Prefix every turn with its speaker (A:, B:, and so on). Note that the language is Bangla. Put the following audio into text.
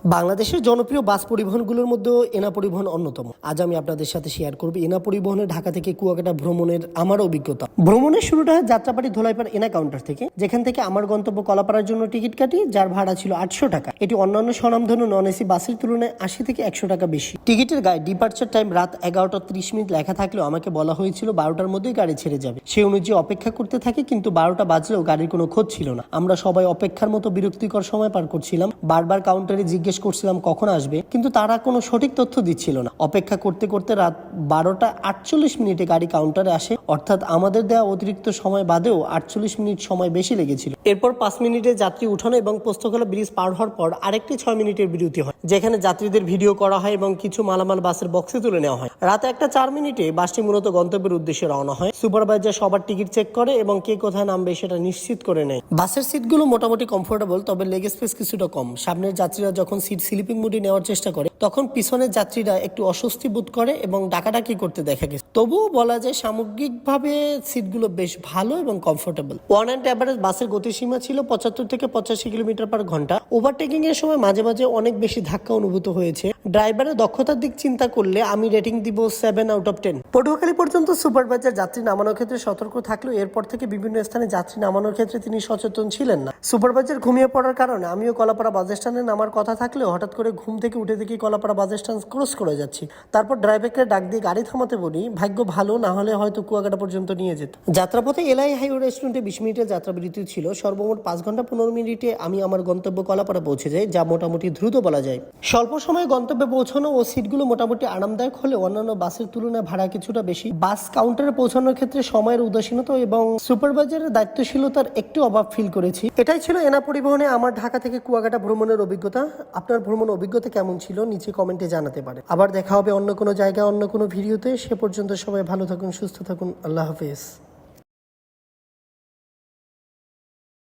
A: বাংলাদেশের জনপ্রিয় বাস পরিবহনগুলোর মধ্যেও এনা পরিবহন অন্যতম। আজ আমি আপনাদের সাথে শেয়ার করব এনা পরিবহনের ঢাকা থেকে কুয়াকাটা ভ্রমণের আমার অভিজ্ঞতা। ভ্রমণের শুরুটা হয় যাত্রাবাড়ি ধোলাইপাড় এনা কাউন্টার থেকে, যেখান থেকে আমার গন্তব্য কলাপাড়ার জন্য টিকিট কাটি, যার ভাড়া ছিল 800 টাকা। এটি অন্যান্য স্বনামধন্য নন এসি বাসের তুলনায় 80 থেকে 100 টাকা বেশি। টিকিটের গায়ে ডিপার্চার টাইম রাত 11:30 লেখা থাকলেও আমাকে বলা হয়েছিল 12টার মধ্যেই গাড়ি ছেড়ে যাবে। সেই অনুযায়ী অপেক্ষা করতে থাকি, কিন্তু 12টা বাজলেও গাড়ির কোনো খোঁজ ছিল না। আমরা সবাই অপেক্ষার মতো বিরক্তিকর সময় পার করছিলাম। বারবার কাউন্টারে জিজ্ঞেস করছিলাম কখন আসবে, কিন্তু তারা কোনো সঠিক তথ্য দিচ্ছিল না। অপেক্ষা করতে করতে রাত 12:48 গাড়ি কাউন্টারে আসে, অর্থাৎ আমাদের দেওয়া অতিরিক্ত সময় বাদেও 48 মিনিট সময় বেশি লেগেছিল। এরপর 5 মিনিটে যাত্রী উঠানো এবং পোস্তখোলা ব্রিজ পার হওয়ার পর আরেকটি 6 মিনিটের বিরতি হয়, যেখানে যাত্রীদের ভিডিও করা হয় এবং কিছু মালামাল বাসের বক্সে তুলে নেওয়া হয়। রাতে 1:04 বাসটি মূলত গন্তব্যের উদ্দেশ্যে রওনা হয়। সুপারভাইজার সবার টিকিট চেক করে এবং কে কোথায় নামবে সেটা নিশ্চিত করে নেয়। বাসের সিটগুলো মোটামুটি কমফোর্টেবল, তবে লেগ স্পেস কিছুটা কম। সামনের যাত্রীরা যখন সিট স্লিপিং মোডে নেওয়ার চেষ্টা করে, তখন পিছনের যাত্রীরা একটু অস্বস্তি বোধ করে এবং ডাকাডাকি করতে দেখা গেছে। তবুও বলা যায় সামগ্রিকভাবে সিটগুলো বেশ ভালো এবং কমফোর্টেবল। ওয়ান অ্যান্ড অ্যাভারেজ বাসের গতিসীমা ছিল 75 থেকে 85 কিলোমিটার পার ঘন্টা। ওভারটেকিং এর সময় মাঝে মাঝে অনেক বেশি ধাক্কা অনুভূত হয়েছে। ড্রাইভারের দক্ষতার দিক চিন্তা করলে আমি রেটিং দিব 7/10। পটুয়াখালী পর্যন্ত সুপারভাইজার যাত্রী নামানোর ক্ষেত্রে সতর্ক থাকলেও এরপর থেকে বিভিন্ন স্থানে যাত্রী নামানোর ক্ষেত্রে তিনি সচেতন ছিলেন না। সুপারভাইজার ঘুমিয়ে পড়ার কারণে আমিও কলাপাড়া বাস স্ট্যান্ডে নামার কথা থাকলেও হঠাৎ করে ঘুম থেকে উঠে দেখি কলাপাড়া বাস স্ট্যান্ড ক্রস করে যাচ্ছি। তারপর ড্রাইভারকে ডাক দিয়ে গাড়ি থামাতে বলি। ভাগ্য ভালো, না হলে হয়তো কুয়াকাটা পর্যন্ত নিয়ে যেত। যাত্রাপথে এলআই হাইওয়ে রেস্টুরেন্টে 20 মিনিটের যাত্রা বিরতি ছিল। সর্বমোট 5 ঘন্টা 15 মিনিটে আমি আমার গন্তব্য কলাপাড়া পৌঁছে যাই, যা মোটামুটি দ্রুত বলা যায়। স্বল্প সময়ে গন্তব্যে পৌঁছানো ও সিটগুলো মোটামুটি আরামদায়ক হলে অন্যান্য বাসের তুলনায় ভাড়া কিছুটা বেশি। বাস কাউন্টারে পৌঁছানোর ক্ষেত্রে সময়ের উদাসীনতা এবং সুপারভাইজারের দায়িত্বশীলতার একটু অভাব ফিল করেছি। এটাই ছিল এনা পরিবহনে আমার ঢাকা থেকে কুয়াকাটা ভ্রমণের অভিজ্ঞতা। আপনার ভ্রমণ অভিজ্ঞতা কেমন ছিল নিচে কমেন্টে জানাতে পারে। আবার দেখা হবে অন্য কোনো জায়গায় অন্য কোনো ভিডিওতে। সে পর্যন্ত সবাই ভালো থাকুন, সুস্থ থাকুন। আল্লাহ হাফেজ।